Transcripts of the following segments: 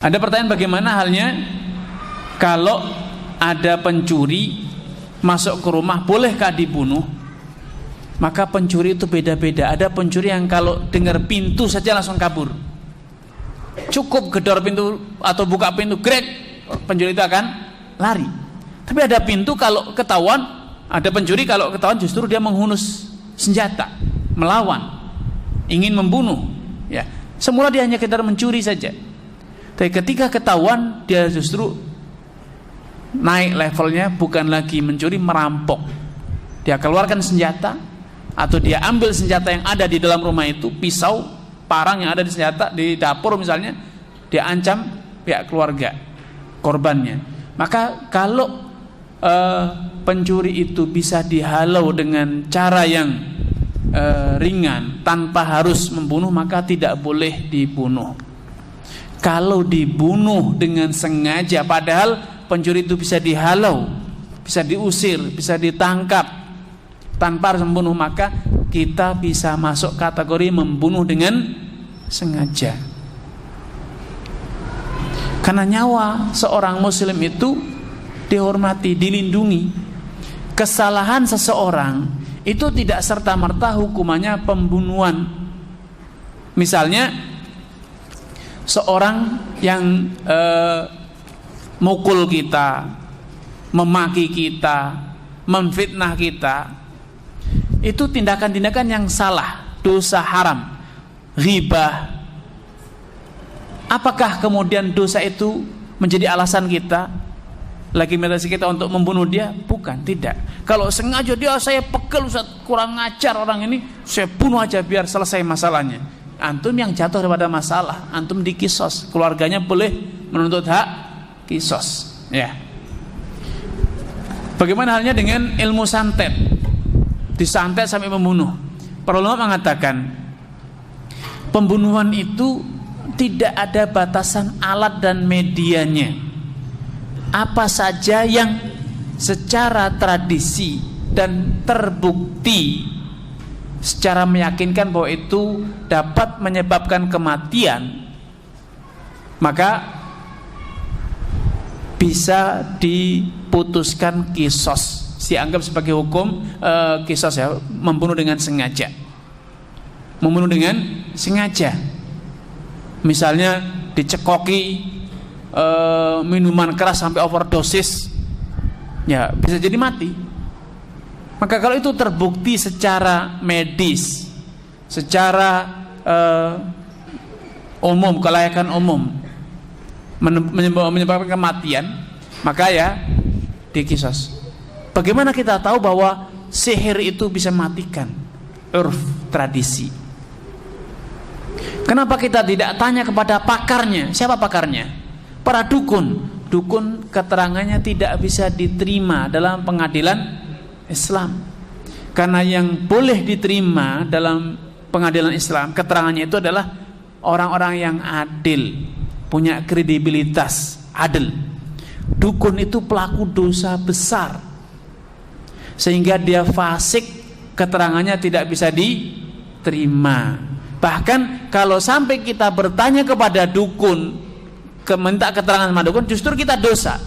Ada pertanyaan, bagaimana halnya kalau ada pencuri masuk ke rumah, bolehkah dibunuh? Maka pencuri itu beda-beda. Ada pencuri yang kalau dengar pintu saja langsung kabur. Cukup gedor pintu atau buka pintu, grek, pencuri itu akan lari. Tapi ada pintu kalau ketahuan, ada pencuri kalau ketahuan justru dia menghunus senjata, melawan, ingin membunuh. Ya, semula dia hanya sekedar mencuri saja. Tapi ketika ketahuan, dia justru naik levelnya, bukan lagi mencuri, merampok. Dia keluarkan senjata, atau dia ambil senjata yang ada di dalam rumah itu, pisau, parang yang ada di senjata di dapur misalnya, dia ancam pihak keluarga korbannya. Maka kalau pencuri itu bisa dihalau dengan cara yang ringan tanpa harus membunuh, maka tidak boleh dibunuh. Kalau dibunuh dengan sengaja, padahal pencuri itu bisa dihalau, bisa diusir, bisa ditangkap tanpa harus membunuh, maka kita bisa masuk kategori membunuh dengan sengaja. Karena nyawa seorang muslim itu dihormati, dilindungi. Kesalahan seseorang itu tidak serta-merta hukumannya pembunuhan. Misalnya seorang yang mukul kita, memaki kita, memfitnah kita, itu tindakan-tindakan yang salah, dosa haram, ghibah. Apakah kemudian dosa itu menjadi alasan kita, legitimasi kita untuk membunuh dia? Bukan, tidak. Kalau sengaja dia, saya pegel Ustaz, kurang ngajar orang ini, saya bunuh aja biar selesai masalahnya. Antum yang jatuh daripada masalah, antum dikisos, keluarganya boleh menuntut hak kisos. Ya. Bagaimana halnya dengan ilmu santet? Disantet sampai membunuh. Para ulama mengatakan pembunuhan itu tidak ada batasan alat dan medianya. Apa saja yang secara tradisi dan terbukti secara meyakinkan bahwa itu dapat menyebabkan kematian, maka bisa diputuskan kisos, dianggap sebagai hukum kisos, ya, membunuh dengan sengaja. Membunuh dengan sengaja, misalnya dicekoki minuman keras sampai overdosis, ya bisa jadi mati. Maka kalau itu terbukti secara medis, secara umum, kelayakan umum, menyebabkan kematian, maka ya dikisos. Bagaimana kita tahu bahwa sihir itu bisa matikan? Urf, tradisi. Kenapa kita tidak tanya kepada pakarnya? Siapa pakarnya? Para dukun. Dukun keterangannya tidak bisa diterima dalam pengadilan Islam. Karena yang boleh diterima dalam pengadilan Islam, keterangannya itu adalah orang-orang yang adil, punya kredibilitas, adil. Dukun itu pelaku dosa besar, sehingga dia fasik, keterangannya tidak bisa diterima. Bahkan kalau sampai kita bertanya kepada dukun, minta keterangan sama dukun, justru kita dosa.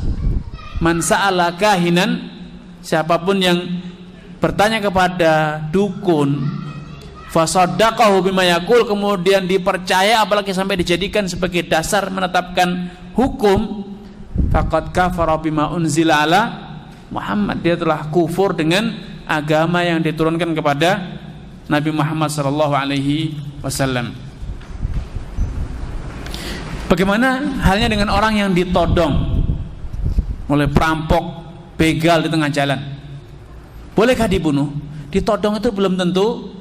Man sa'ala kahinan, siapapun yang bertanya kepada dukun, fasaddaqahu bima yaqul, kemudian dipercaya, apalagi sampai dijadikan sebagai dasar menetapkan hukum, faqad kafara bima unzila ala Muhammad, dia telah kufur dengan agama yang diturunkan kepada Nabi Muhammad sallallahu alaihi wasallam. Bagaimana halnya dengan orang yang ditodong oleh perampok, begal di tengah jalan? Bolehkah dibunuh? Ditodong itu belum tentu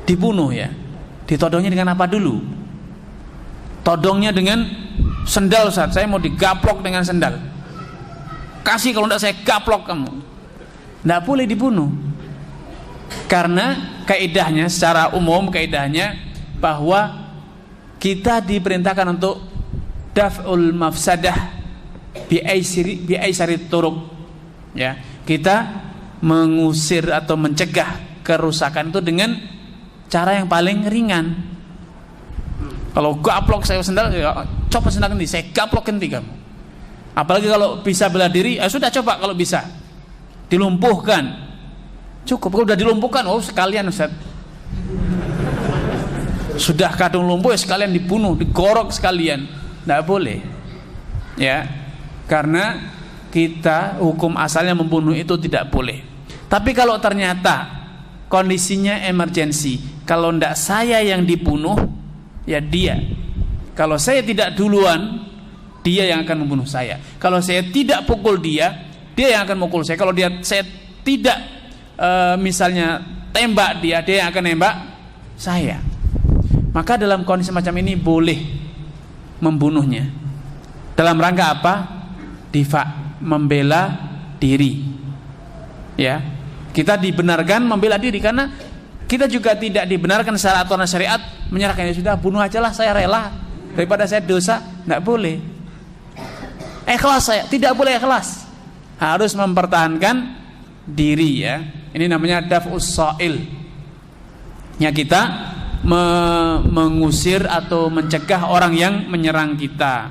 dibunuh, ya. Ditodongnya dengan apa dulu? Todongnya dengan sendal, Ustaz. Saya mau digaplok dengan sendal. Kasih, kalau tidak saya gaplok kamu. Tidak boleh dibunuh. Karena kaidahnya secara umum, kaidahnya bahwa kita diperintahkan untuk daf'ul mafsadah bi'aisari turuq, ya. Kita mengusir atau mencegah kerusakan itu dengan cara yang paling ringan. Kalau gaplok saya sendal, ya copot senjata nanti, saya gaplok henti kamu. Apalagi kalau bisa bela diri, sudah coba kalau bisa dilumpuhkan. Cukup kalau udah dilumpuhkan, sekalian Ustaz. Sudah kadung lumpuh sekalian dibunuh, digorok sekalian. Tidak boleh. Ya. Karena kita hukum asalnya membunuh itu tidak boleh. Tapi kalau ternyata kondisinya emergensi, kalau tidak saya yang dibunuh, ya dia. Kalau saya tidak duluan, dia yang akan membunuh saya. Kalau saya tidak pukul dia yang akan memukul saya. Kalau saya tidak misalnya tembak dia yang akan nembak saya. Maka dalam kondisi macam ini boleh membunuhnya. Dalam rangka apa? Difa, membela diri. Ya, kita dibenarkan membela diri karena kita juga tidak dibenarkan secara aturan syariat menyerahkan, ya sudah bunuh aja lah, saya rela daripada saya dosa. Tidak boleh. Ikhlas saya, tidak boleh ikhlas. Harus mempertahankan diri ya. Ini namanya daf'us sa'il. Ya, kita mengusir atau mencegah orang yang menyerang kita.